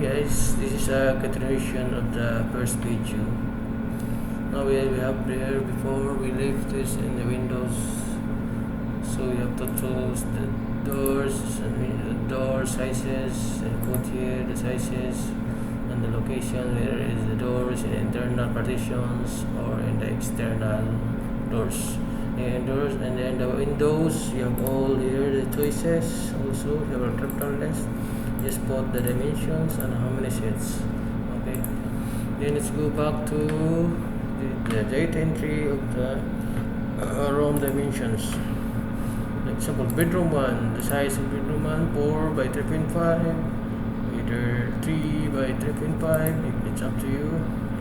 guys, this is a continuation of the first video. Now we have there before we leave this in the windows, so we have to choose the doors and the door sizes and put here the sizes and the location where is the doors in internal partitions or in the external doors. And then the windows, you have all here the choices. Also you have a drop down list, just put the dimensions and how many sets. Okay, then let's go back to the data entry of the room dimensions. Example, bedroom 1, the size of bedroom 1 4 by 3.5, either 3 by 3.5, it's up to you.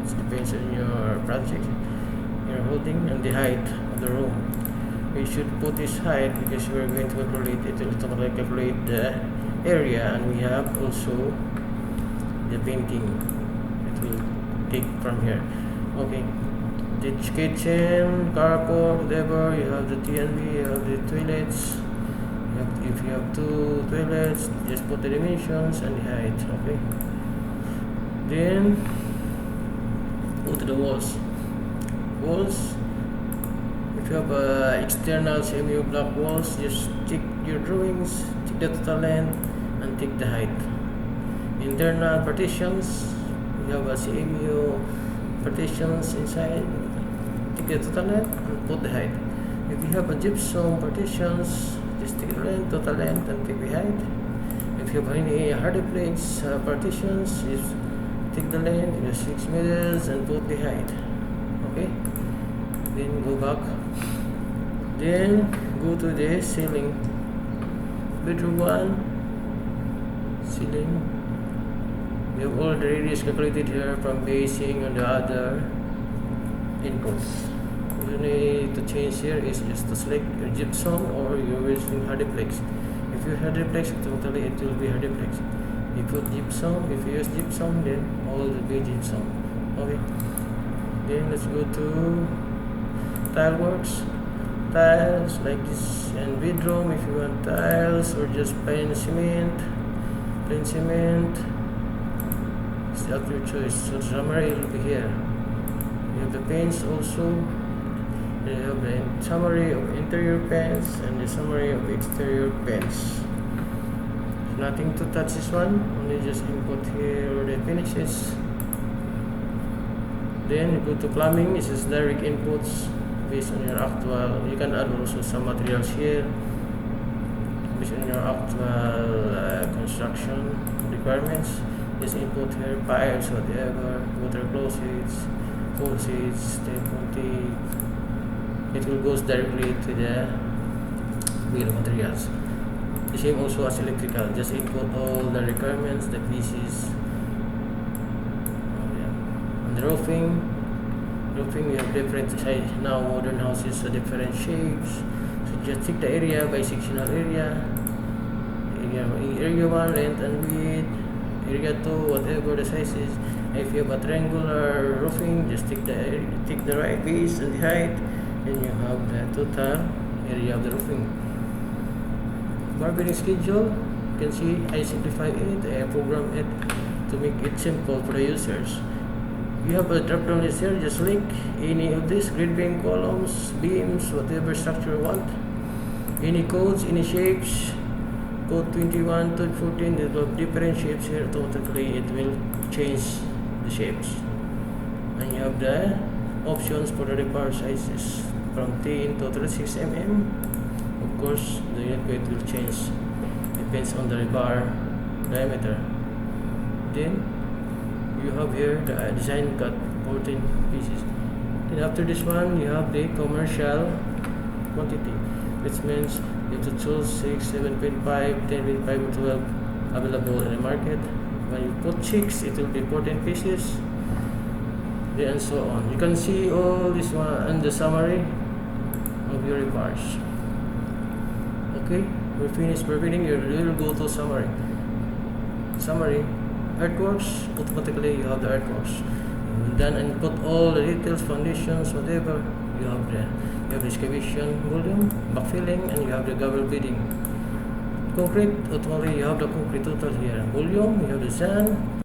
It depends on your project you're holding, and the height of the room. We should put this height because we're going to calculate it. It will automatically calculate the area, and we have also the painting. It will take from here. Okay, the kitchen, carport, whatever. You have the T&B, you have the toilets. If you have 2 toilets, just put the dimensions and the height. Okay, then go to the walls. If you have external CMU block walls, just check your drawings, check the total length and take the height. Internal partitions, you have a CMU partitions inside, take the total length and put the height. If you have a gypsum partitions, just take the length, total length and take the height. If you have any hardiplex partitions, just take the length, 6 meters and put the height. Okay, then go back, then go to the ceiling. Bedroom 1 ceiling, we have all the radius calculated here from basing on the other inputs. What you need to change here is just to select your gypsum or you're using hardiplex. If you hardiplex, totally it will be hardiplex. You put gypsum, if you use gypsum, then all will be gypsum. Okay, then let's go to tile works. Tiles like this, and bedroom if you want tiles or just plain cement, it's up to your choice. So summary will be here. You have the paints also. You have the summary of interior paints and the summary of exterior paints. Nothing to touch this one, only just input here the finishes. Then you go to plumbing. This is direct inputs based on your actual. You can add also some materials here based on your actual construction requirements. Just input here pipes, whatever, water closets, faucets, step-on. It will goes directly to the bill of materials. The same also as electrical. Just input all the requirements, the pieces. And the roofing, we have different size now. Modern houses are different shapes. So just check the area by sectional area. Area 1 length and width. Area 2 whatever the size is. If you have a triangular roofing, just take the right base and the height, and you have the total area of the roofing. Barbering schedule, you can see I simplified it. I programmed it to make it simple for the users. You have a drop down list here, just select any of these grid beam columns, beams, whatever structure you want. Any codes, any shapes, code 21 to 14, there will be different shapes here. Automatically it will change the shapes. And you have the options for the rebar sizes from 10 to 36 mm. Of course, the unit weight will change, depends on the rebar diameter. Then you have here the design cut 14 pieces. Then after this one, you have the commercial quantity, which means you have to choose 6, 7.5, 10.5, or 12 available in the market. When you put 6, it will be 14 pieces, then and so on. You can see all this one and the summary of your rebars. Okay, we're finished preparing. You will go to summary. Earthworks, automatically you have the earthworks. Done and put all the details, foundations, whatever you have there. You have the excavation volume, backfilling, and you have the gravel bedding. Concrete, automatically you have the concrete total here. Volume, you have the sand,